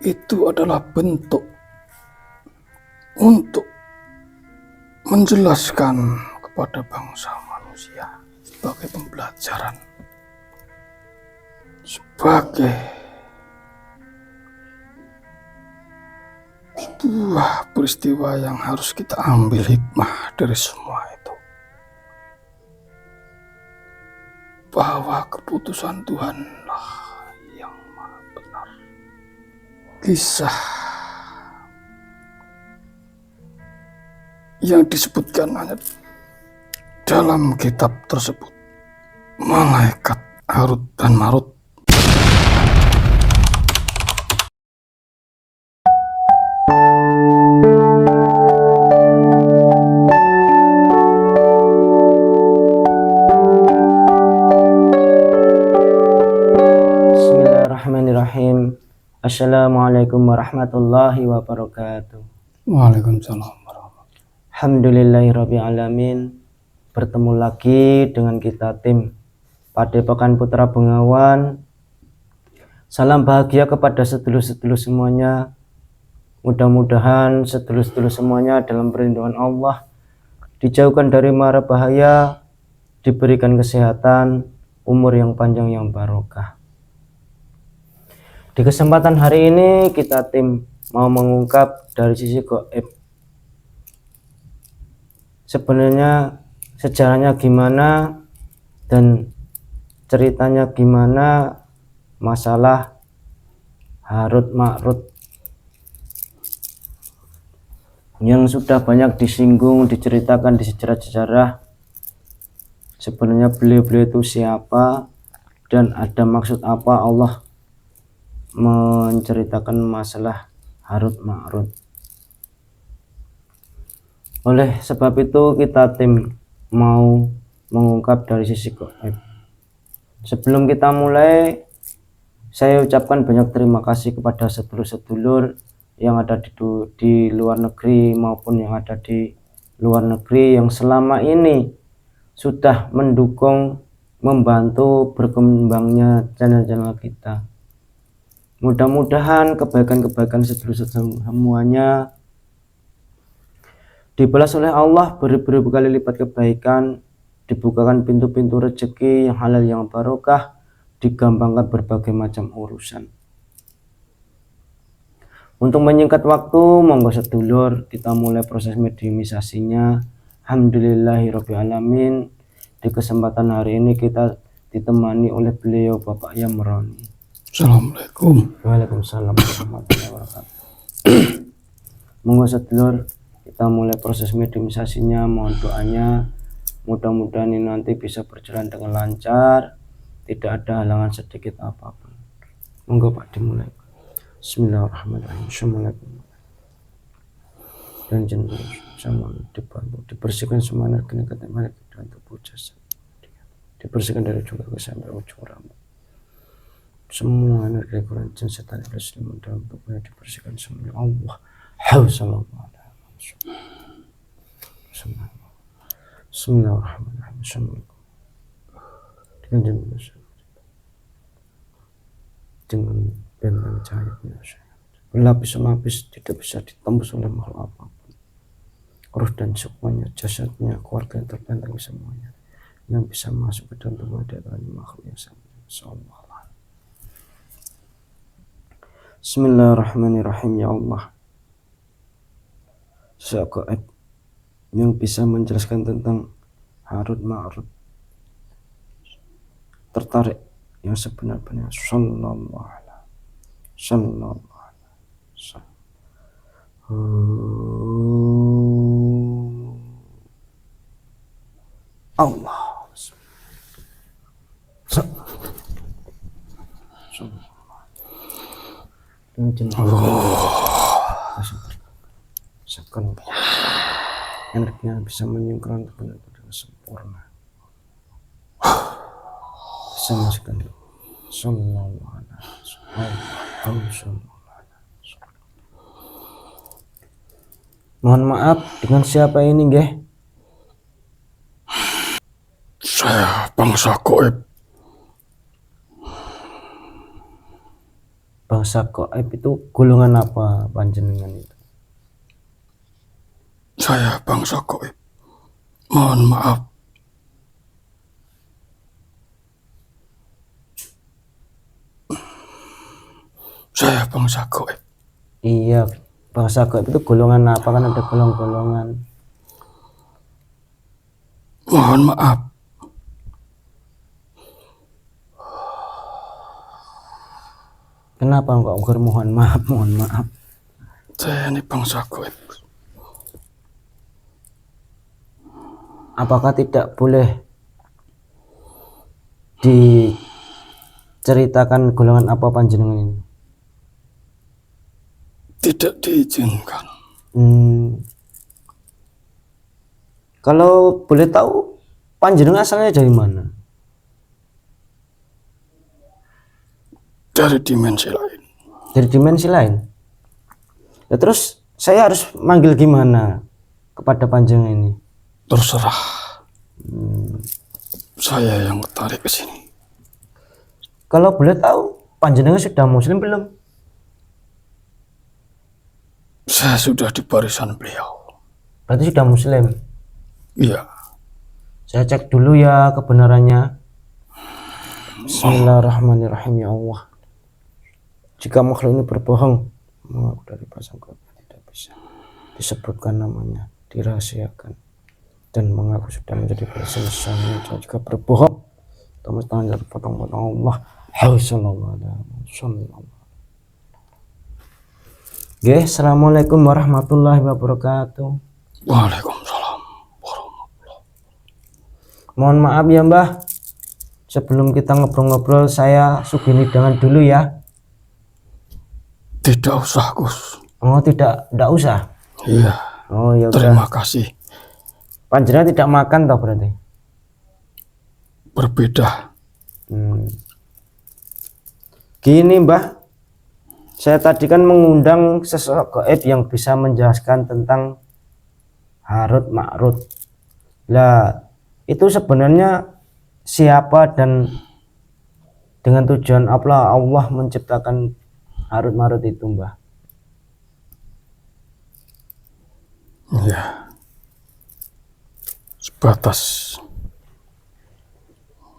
itu adalah bentuk untuk menjelaskan kepada bangsa manusia sebagai pembelajaran, sebagai sebuah peristiwa yang harus kita ambil hikmah dari semua itu, bahwa keputusan Tuhanlah yang maha benar. Kisah yang disebutkan hanya dalam kitab tersebut, malaikat Harut dan Marut. Bismillahirrahmanirrahim. Assalamualaikum warahmatullahi wabarakatuh. Waalaikumsalam warahmatullahi. Alhamdulillahirabbil alamin. Bertemu lagi dengan kita tim Padepokan Putra Bengawan. Salam bahagia kepada sedulur-sedulur semuanya. Mudah-mudahan sedulur-sedulur semuanya dalam perlindungan Allah, dijauhkan dari mara bahaya, diberikan kesehatan, umur yang panjang yang barokah. Di kesempatan hari ini kita tim mau mengungkap dari sisi gaib. Sebenarnya sejarahnya gimana dan ceritanya gimana masalah Harut Marut yang sudah banyak disinggung, diceritakan di sejarah-sejarah. Sebenarnya beliau-beliau itu siapa dan ada maksud apa Allah menceritakan masalah Harut Marut. Oleh sebab itu kita tim mau mengungkap dari sisi gaib. Sebelum kita mulai, saya ucapkan banyak terima kasih kepada sedulur-sedulur yang ada di luar negeri maupun yang ada di luar negeri yang selama ini sudah mendukung, membantu berkembangnya channel-channel kita. Mudah-mudahan kebaikan-kebaikan sedulur-sedulur semuanya dibalas oleh Allah beribu-ribu kali lipat kebaikan, dibukakan pintu-pintu rezeki yang halal yang barokah, digampangkan berbagai macam urusan. Untuk menyingkat waktu, monggo sedulur kita mulai proses mediumisasinya. Alhamdulillahirabbil alamin. Di kesempatan hari ini kita ditemani oleh beliau Bapak Yamroni. Assalamualaikum. Waalaikumsalam warahmatullahi wabarakatuh. Monggo sedulur kita mulai proses mediumisasinya, mohon doanya. Mudah-mudahan ini nanti bisa berjalan dengan lancar, tidak ada halangan sedikit apapun. Monggo Pak dimulai. Bismillahirrahmanirrahim. Assalamualaikum. Dan jenderal sama dibantu dibersihkan semua energi negatif dan tubuh jasad, dibersihkan dari ujung kaki sampai ujung rambut. Semua energi kurang jin setan iblis dalam tubuhnya dibersihkan semuanya. Allah Bismillahirrahmanirrahim. Assalamualaikum. Dengan bentang cahaya berlapis-lapis, tidak bisa ditembus oleh makhluk apapun. Roh dan semuanya, jasadnya, keluarga yang terbentang semuanya yang bisa masuk ke dalam tubuh dia adalah makhluk yang sama. Insyaallah. Bismillahirrahmanirrahim. Ya Allah, gaib yang bisa menjelaskan tentang Harut Marut, tertarik yang sebenar-benarnya. Sallallahu alaihi wasallam. Allah. Sekarang energinya bisa menyingkron benar-benar sempurna. Bisa masukkan sallallahu alaihi wasallam. Mohon maaf, dengan siapa ini, nggih? Saya bangsa gaib. bangsa gaib itu golongan apa panjenengan itu? Saya bangsa gaib. Mohon maaf. Saya bangsa gaib. Iya, bangsa gaib itu golongan apa, kan ada golongan-golongan. Mohon maaf. Kenapa kok mohon maaf, mohon maaf? Saya ini bangsa gaib. Apakah tidak boleh diceritakan golongan apa panjenengan ini? Tidak diizinkan. Kalau boleh tahu panjenengan asalnya dari mana? Dari dimensi lain. Dari dimensi lain. Ya, terus saya harus manggil gimana kepada panjenengan ini? Terserah. Saya yang ketarik ke sini. Kalau boleh tahu panjenengan sudah muslim belum? Saya sudah di barisan beliau. Berarti sudah muslim. Iya. Saya cek dulu ya kebenarannya. Bismillahirrahmanirrahim. Ya Allah, jika makhluk ini berbohong, mengaku dari prasangka tidak bisa disebutkan namanya, dirahasiakan, dan mengaku sudah menjadi berselesai. Jika berbohong, Thomas tangan jatuh potong-potong Allah. Assalamualaikum warahmatullahi wabarakatuh. Waalaikumsalam. Mohon maaf ya Mbah, sebelum kita ngobrol-ngobrol saya sugeng hidangan dulu ya. Tidak usah, Gus. Oh, tidak usah. Iya. Oh ya, Terima kasih. panjenengan tidak makan toh berarti? Berbeda. Gini Mbah, saya tadi kan mengundang sosok gaib yang bisa menjelaskan tentang Harut Marut. Lah, itu sebenarnya siapa dan dengan tujuan apa Allah menciptakan Harut Marut itu, Mbah? Ya. Sebatas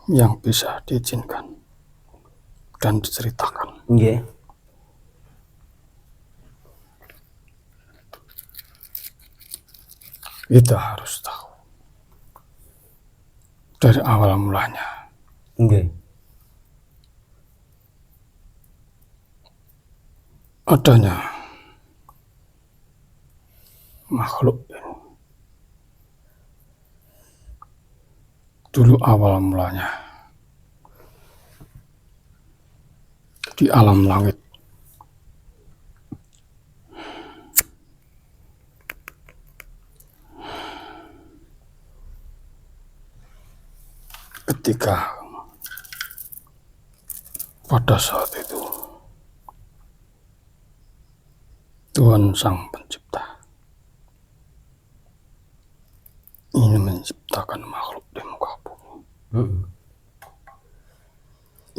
yang bisa diizinkan dan diceritakan. Nggih. Kita harus tahu dari awal mulanya Nggih. adanya makhluk ini. Dulu awal mulanya di alam langit ketika pada saat itu Tuhan Sang Pencipta ingin menciptakan makhluk di muka bumi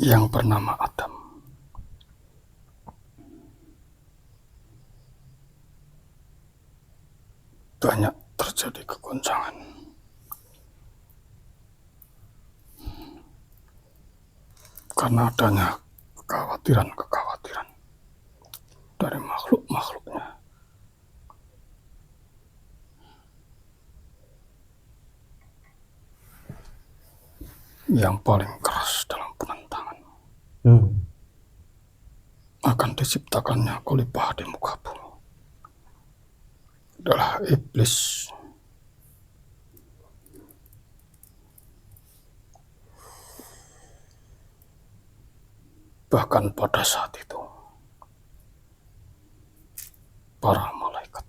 yang bernama Adam. Banyak terjadi kegoncangan. Karena adanya kekhawatiran dari makhluk-makhluknya. Yang paling keras dalam penentangan akan diciptakannya khalifah di muka bumi adalah iblis. Bahkan pada saat itu para malaikat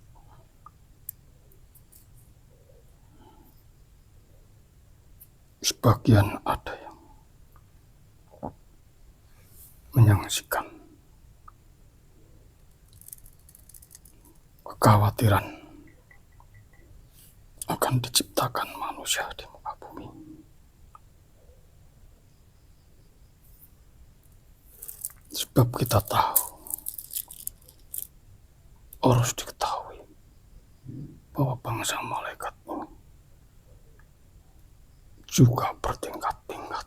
sebagian ada yang menyaksikan kekhawatiran akan diciptakan manusia di muka bumi. Sebab kita tahu harus diketahui bahwa bangsa malaikat ini juga bertingkat-tingkat.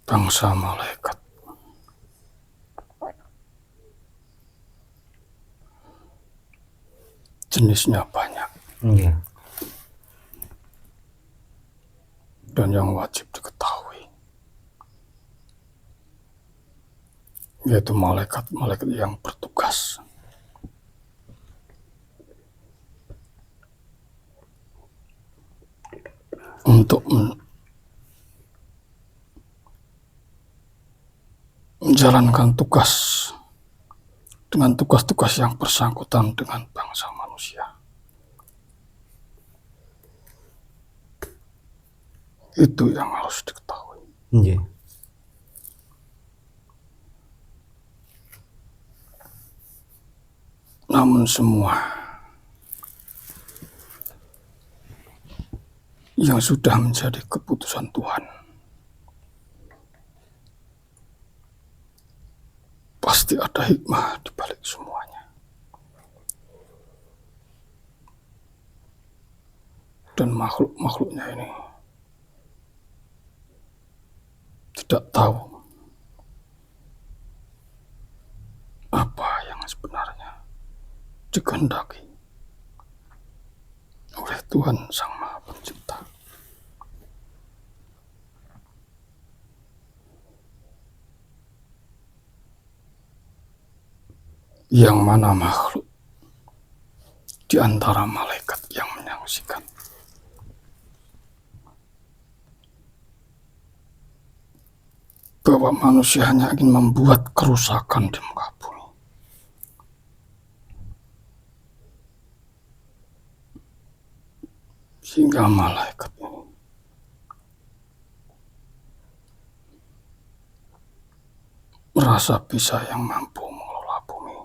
Bangsa malaikat jenisnya banyak. Iya. Dan yang wajib diketahui yaitu malaikat-malaikat yang bertugas untuk menjalankan tugas dengan tugas-tugas yang bersangkutan dengan bangsa manusia. Itu yang harus diketahui. Iya. Namun semua yang sudah menjadi keputusan Tuhan pasti ada hikmah di balik semuanya. Dan makhluk-makhluknya ini tidak tahu apa yang sebenarnya dikehendaki oleh Tuhan Sang Maha Pencipta. Yang mana makhluk di antara malaikat yang menyaksikan bahwa manusia hanya ingin membuat kerusakan di muka bumi. Sehingga malaikat ini merasa bisa yang mampu mengelola bumi.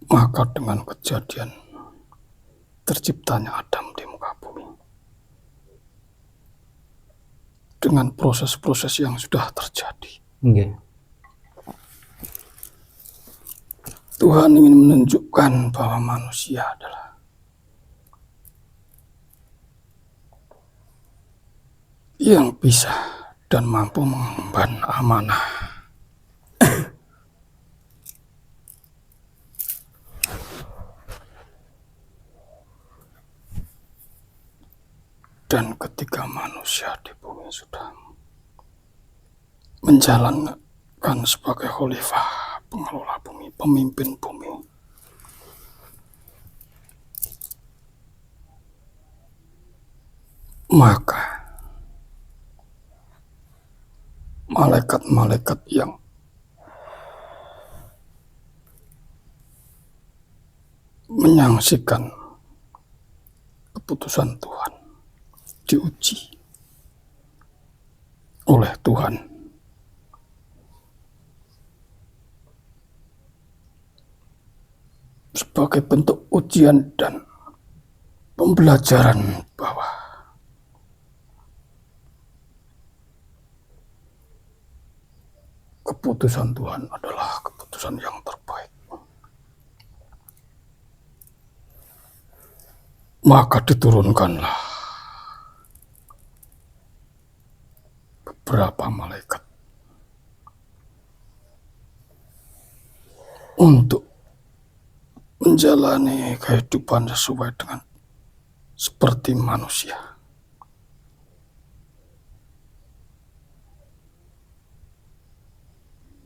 Maka dengan kejadian terciptanya Adam di muka bumi, dengan proses-proses yang sudah terjadi, Tuhan ingin menunjukkan bahwa manusia adalah yang bisa dan mampu mengemban amanah dan ketika manusia di bumi sudah menjalankan sebagai khalifah, pengelola bumi, pemimpin bumi, maka malaikat-malaikat yang menyaksikan keputusan Tuhan diuji oleh Tuhan sebagai bentuk ujian dan pembelajaran bahwa keputusan Tuhan adalah keputusan yang terbaik. Maka diturunkanlah beberapa malaikat untuk menjalani kehidupan sesuai dengan seperti manusia.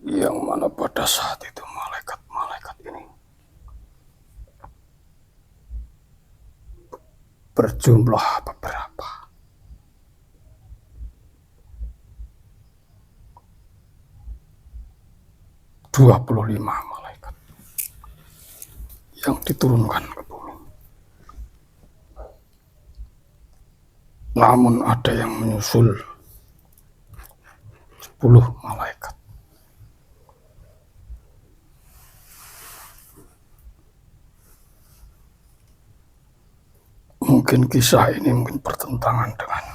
Yang mana pada saat itu malaikat-malaikat ini berjumlah beberapa. $25 malaikat yang diturunkan ke bumi. Namun ada yang menyusul 10 malaikat. Mungkin kisah ini bertentangan dengan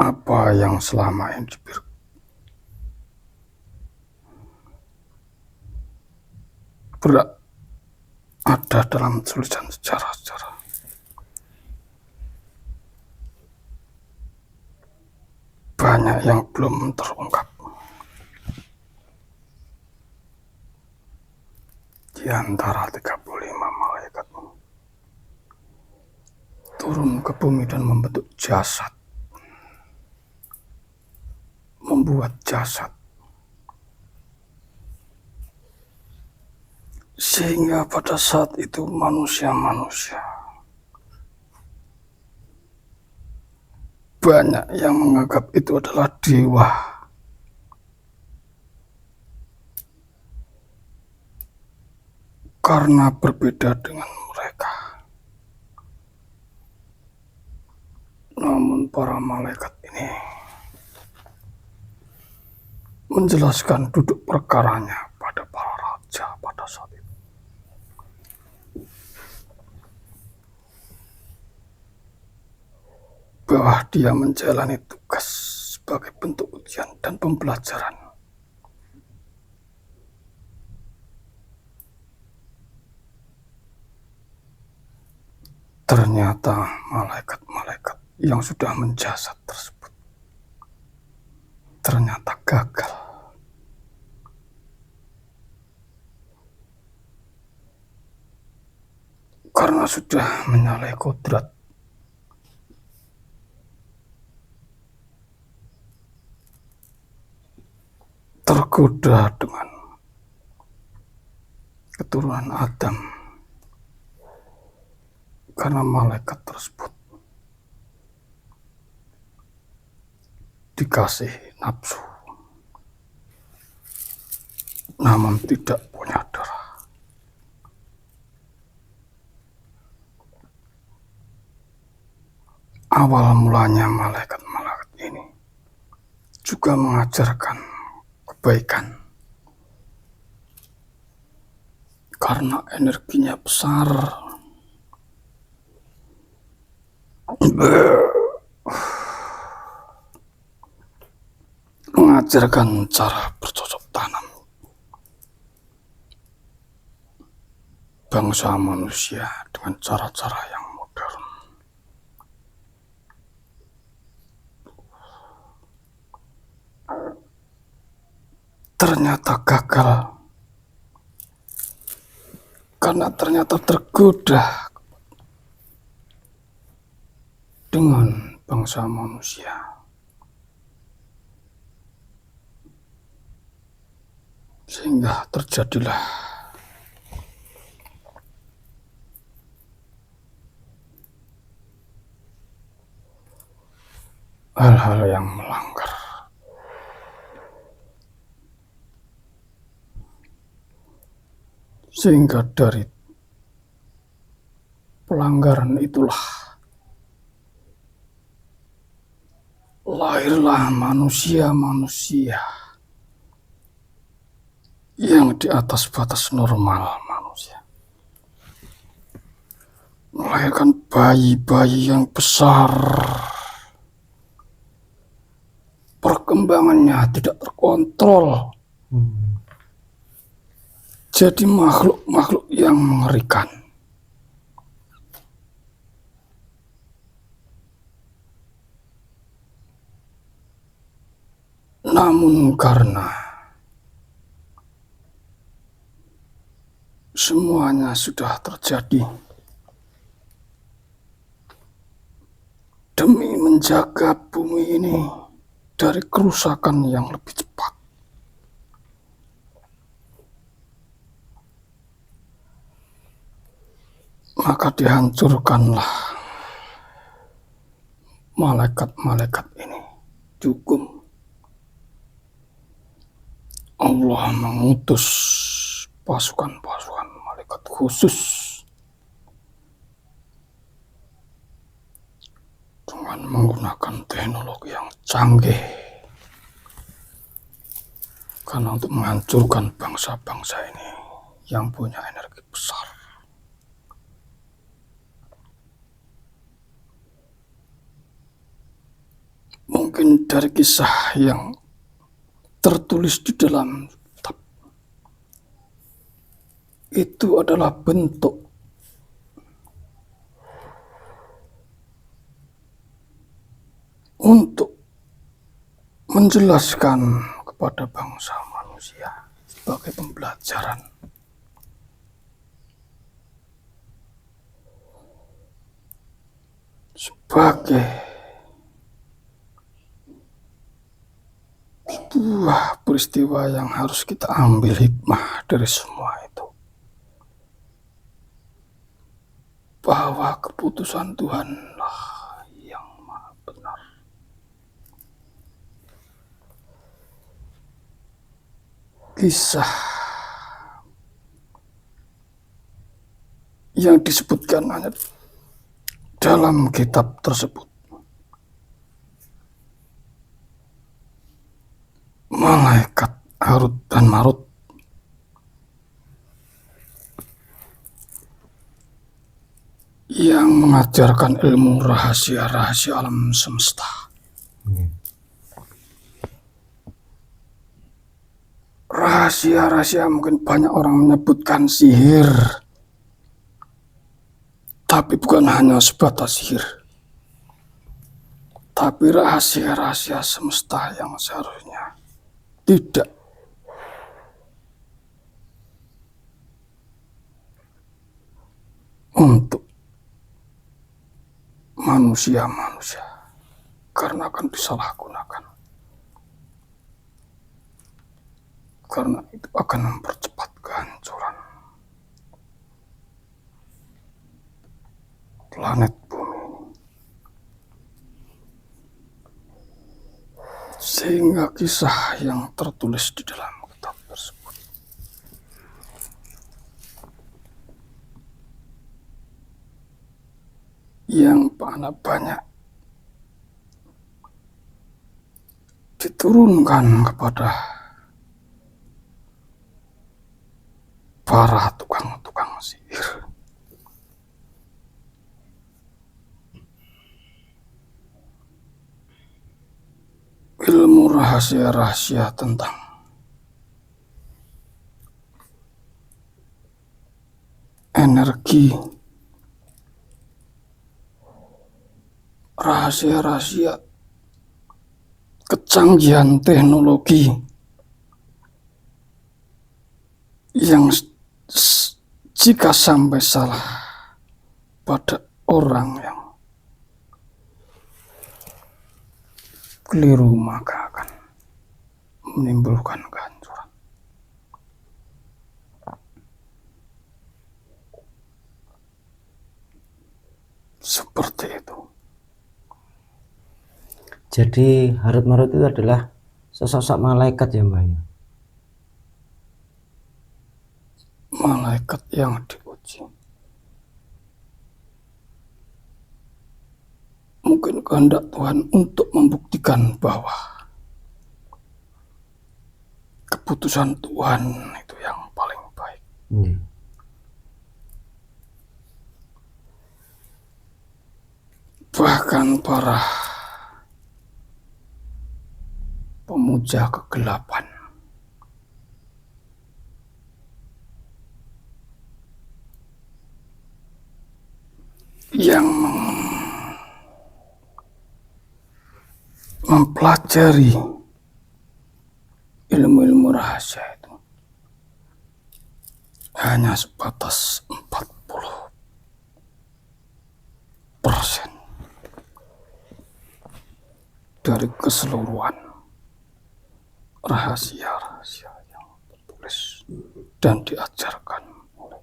apa yang selama ini ada dalam tulisan sejarah-sejarah. Banyak yang belum terungkap. Di antara 35 malaikat turun ke bumi dan membentuk jasad, membuat jasad, sehingga pada saat itu manusia-manusia banyak yang menganggap itu adalah dewa. Karena berbeda dengan mereka. Namun para malaikat ini menjelaskan duduk perkaranya pada para raja pada saat itu. Bahwa dia menjalani tugas sebagai bentuk ujian dan pembelajaran. Ternyata malaikat-malaikat yang sudah menjasad tersebut ternyata gagal. Karena sudah menyalahi kodrat. Tergoda dengan keturunan Adam. Karena malaikat tersebut dikasih nafsu, namun tidak punya darah. Awal mulanya malaikat-malaikat ini juga mengajarkan kebaikan. Karena energinya besar, mengajarkan cara bercocok tanam bangsa manusia dengan cara-cara yang modern. Ternyata gagal, karena ternyata tergoda dengan bangsa manusia. Sehingga terjadilah hal-hal yang melanggar. Sehingga dari pelanggaran itulah lahirlah manusia-manusia yang di atas batas normal manusia. Melahirkan bayi-bayi yang besar, perkembangannya tidak terkontrol. Jadi makhluk-makhluk yang mengerikan. Namun karena semuanya sudah terjadi demi menjaga bumi ini dari kerusakan yang lebih cepat, maka dihancurkanlah malaikat-malaikat ini. Dihukum. Allah mengutus pasukan-pasukan malaikat khusus dengan menggunakan teknologi yang canggih, karena untuk menghancurkan bangsa-bangsa ini yang punya energi besar. dari kisah yang tertulis di dalam kitab itu adalah bentuk untuk menjelaskan kepada bangsa manusia sebagai pembelajaran. Sebagai sebuah peristiwa yang harus kita ambil hikmah dari semua itu. Bahwa keputusan Tuhanlah yang maha benar. Kisah yang disebutkan hanya dalam kitab tersebut malaikat Harut dan Marut yang mengajarkan ilmu rahasia-rahasia alam semesta. Rahasia-rahasia mungkin banyak orang menyebutkan sihir, tapi bukan hanya sebatas sihir, tapi rahasia-rahasia semesta yang seharusnya tidak untuk manusia-manusia, karena akan disalahgunakan. Karena itu akan mempercepat kehancuran planet bumi ini. Sehingga kisah yang tertulis di dalam kitab tersebut yang banyak diturunkan kepada para tukang-tukang sihir. Ilmu rahasia-rahasia tentang energi, rahasia-rahasia kecanggihan teknologi yang jika sampai salah pada orang yang keliru maka akan menimbulkan kehancuran. Seperti itu. Jadi Harut Marut itu adalah sesosok malaikat ya Mbak ya? Malaikat yang diuji. Mungkin kehendak Tuhan untuk membuktikan bahwa keputusan Tuhan itu yang paling baik. Bahkan para pemuja kegelapan yang mempelajari ilmu-ilmu rahasia itu hanya sebatas 40% dari keseluruhan rahasia-rahasia yang tertulis dan diajarkan oleh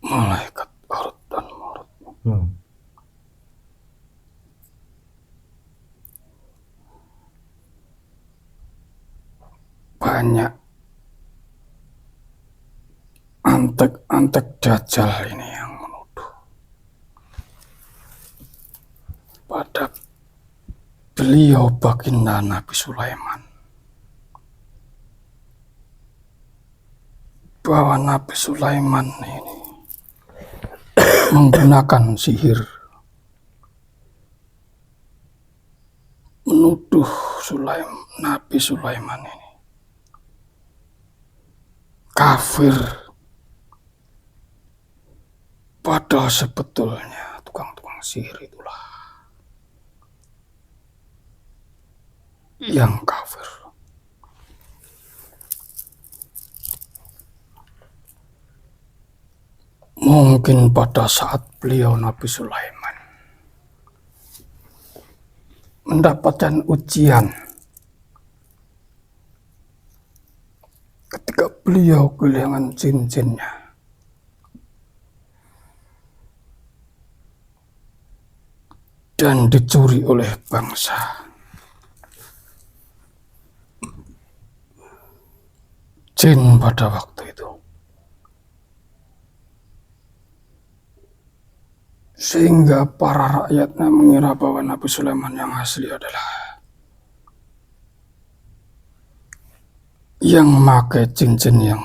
malaikat Harut dan Marut. Banyak antek-antek dajjal ini yang menuduh pada beliau baginda Nabi Sulaiman bahwa Nabi Sulaiman ini menggunakan sihir Nabi Sulaiman ini kafir, padahal sebetulnya tukang-tukang sihir itulah yang kafir. Mungkin pada saat beliau Nabi Sulaiman mendapatkan ujian ketika beliau kehilangan cincinnya, dan dicuri oleh bangsa jin pada waktu itu, sehingga para rakyatnya mengira bahwa Nabi Sulaiman yang asli adalah yang memakai cincin yang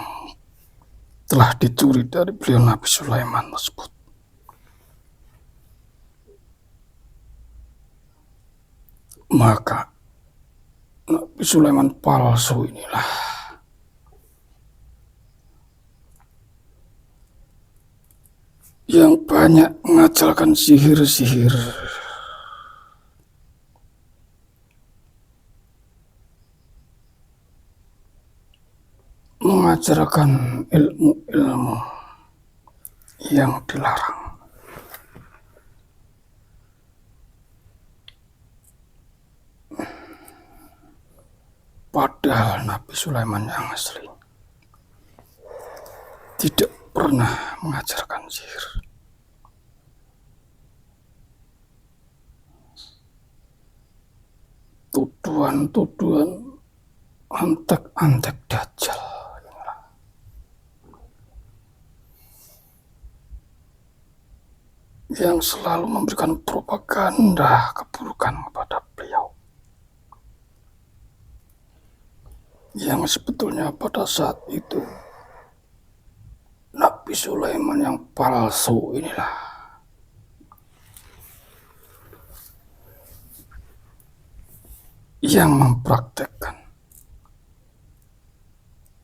telah dicuri dari beliau Nabi Sulaiman tersebut. Maka Nabi Sulaiman palsu inilah yang banyak mengajarkan sihir-sihir, mengajarkan ilmu-ilmu yang dilarang. Padahal Nabi Sulaiman yang asli tidak pernah mengajarkan sihir. Tuduhan-tuduhan antek-antek dajjal yang selalu memberikan propaganda keburukan kepada beliau, yang sebetulnya pada saat itu Nabi Sulaiman yang palsu inilah yang mempraktekkan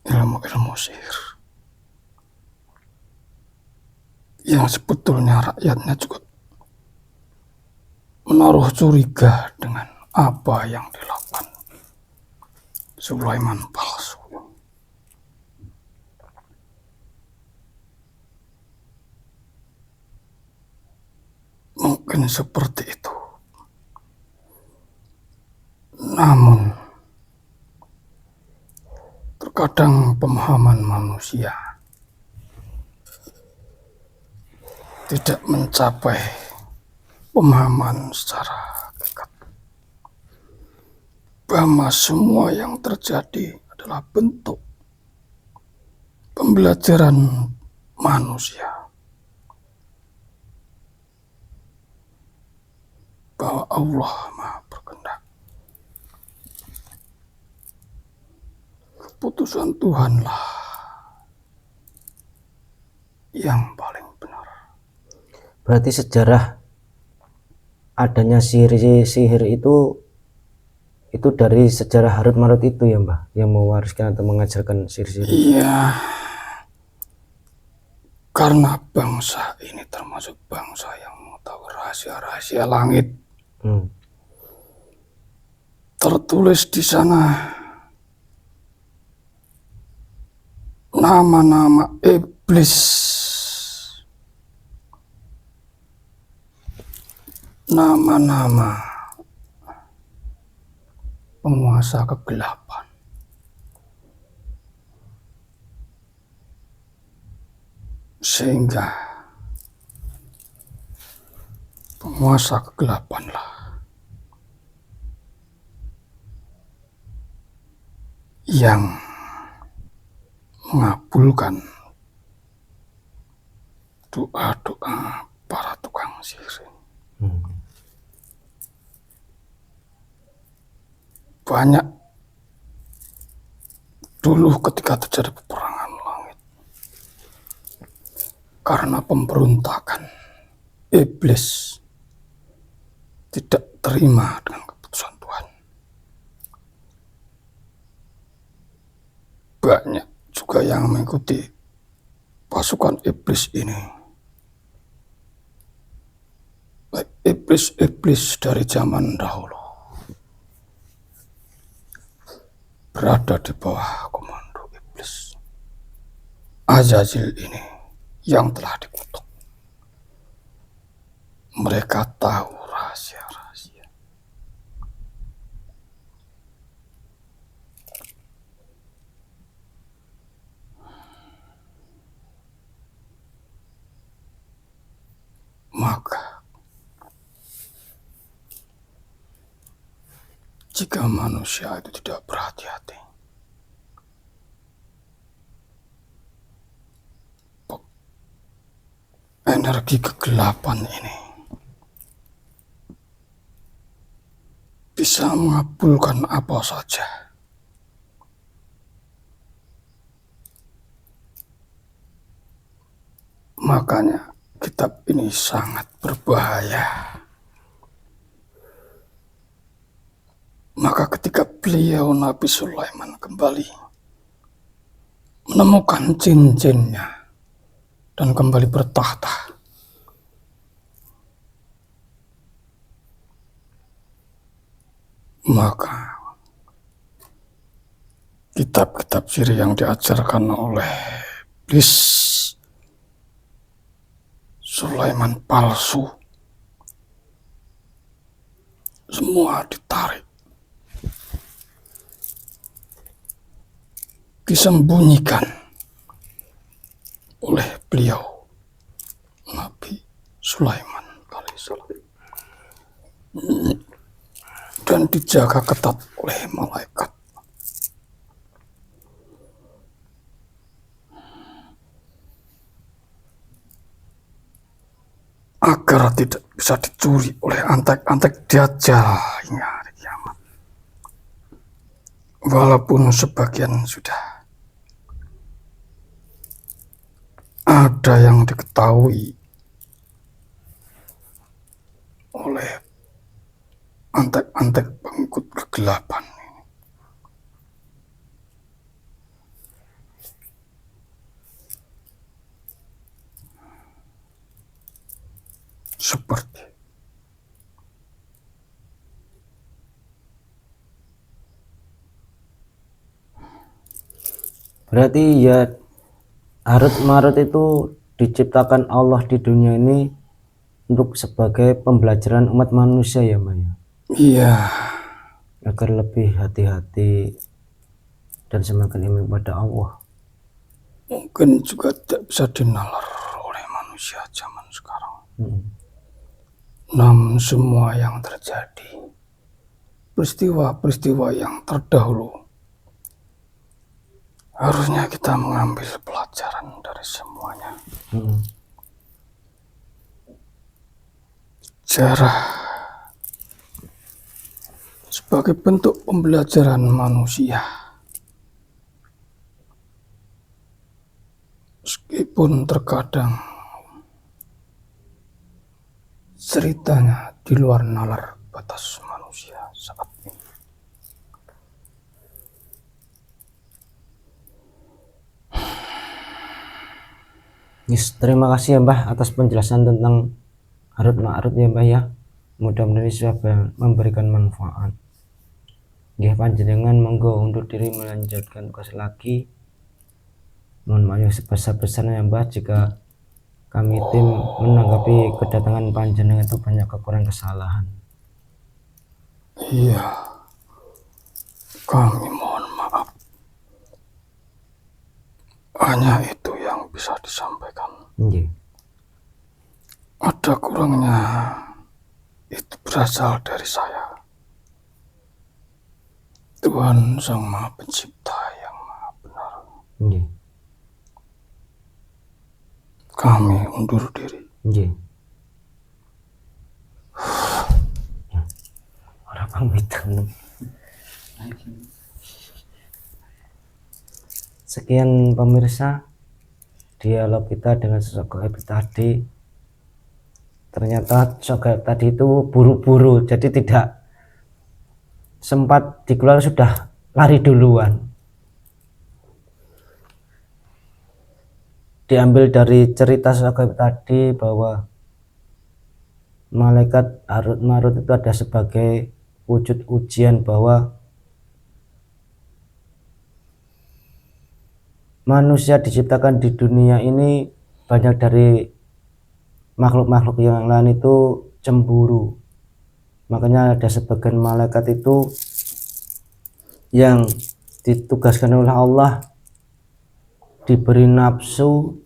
ilmu-ilmu sihir, yang sebetulnya rakyatnya juga menaruh curiga dengan apa yang dilakukan Sulaiman palsu. Mungkin seperti itu. Namun terkadang pemahaman manusia tidak mencapai pemahaman secara hakikat bahwa semua yang terjadi adalah bentuk pembelajaran manusia, bahwa Allah Maha berkehendak. Keputusan Tuhanlah yang paling benar. Berarti sejarah adanya sihir itu dari sejarah Harut Marut itu ya Mbah, yang mewariskan atau mengajarkan sihir-sihir. Iya, karena bangsa ini termasuk bangsa yang mengetahui rahasia-rahasia langit. Tertulis di sana nama-nama iblis, nama-nama penguasa kegelapan, sehingga penguasa kegelapanlah yang mengabulkan doa-doa para tukang sihir. Banyak dulu ketika terjadi peperangan langit, karena pemberontakan iblis tidak terima dengan keputusan Tuhan, banyak juga yang mengikuti pasukan iblis ini. Iblis-iblis dari zaman dahulu berada di bawah komando iblis Azazil ini yang telah dikutuk. Mereka tahu rahasia-rahasia. Maka jika manusia itu tidak berhati-hati, energi kegelapan ini bisa mengabulkan apa saja. Makanya kitab ini sangat berbahaya. Maka ketika beliau Nabi Sulaiman kembali menemukan cincinnya dan kembali bertahta, maka kitab-kitab sihir yang diajarkan oleh iblis Sulaiman palsu semua ditarik, disembunyikan oleh beliau Nabi Sulaiman alaihissalam dan dijaga ketat oleh malaikat. Agar tidak bisa dicuri oleh antek-antek dajjal hingga hari kiamat. Walaupun sebagian sudah ada yang diketahui oleh antek-antek pengikut kegelapan. Seperti berarti ya Harut Marut itu diciptakan Allah di dunia ini untuk sebagai pembelajaran umat manusia ya Mbak ya? Iya, agar lebih hati-hati dan semakin iman pada Allah. Mungkin juga tidak bisa dinalar oleh manusia zaman sekarang. Namun semua yang terjadi, peristiwa-peristiwa yang terdahulu, harusnya kita mengambil pelajaran dari semuanya. Sejarah sebagai bentuk pembelajaran manusia. Meskipun terkadang ceritanya di luar nalar batas manusia saat ini. Yes, terima kasih ya Mbah atas penjelasan tentang Harut Marut ya Mbah ya. Mudah-mudahan bisa memberikan manfaat. Nggih panjenengan monggo undur diri melanjutkan tugas lagi. Mohon maaf yang sebesar-besarnya Mbah jika kami tim menanggapi kedatangan panjenengan itu banyak kekurangan kesalahan. Iya, kami mohon maaf. Hanya itu yang bisa disampaikan. Nggih. Ada kurangnya itu berasal dari saya. Tuhan Sang Maha Pencipta yang Maha Benar. Nggih. Kami undur diri. Nggih. Ora pamitan. Sekian pemirsa dialog kita dengan sosok gaib tadi. Ternyata sosok gaib tadi itu buru-buru, jadi tidak sempat dikeluarkan, sudah lari duluan. diambil dari cerita Sogaib tadi bahwa malaikat Harut Marut itu ada sebagai wujud ujian bahwa manusia diciptakan di dunia ini banyak dari makhluk-makhluk yang lain itu cemburu. Makanya ada sebagian malaikat itu yang ditugaskan oleh Allah diberi nafsu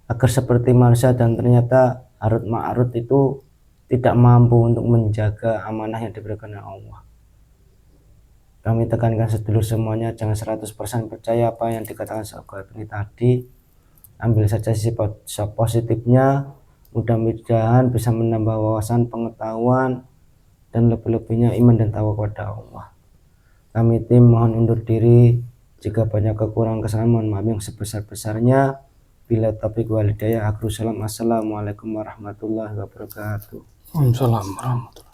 agar seperti manusia, dan ternyata Harut Marut itu tidak mampu untuk menjaga amanah yang diberikan oleh Allah. Kami tekankan sedulur semuanya, jangan 100% percaya apa yang dikatakan Sogaib ini tadi. Ambil saja sisi positifnya, mudah-mudahan bisa menambah wawasan, pengetahuan, dan lebih-lebihnya iman dan takwa kepada Allah. Kami tim mohon undur diri, jika banyak kekurangan kesalahan mohon maaf yang sebesar-besarnya. Bila taufiq wal hidayah, akhirul salam, assalamualaikum warahmatullahi wabarakatuh. Waalaikumsalam warahmatullahi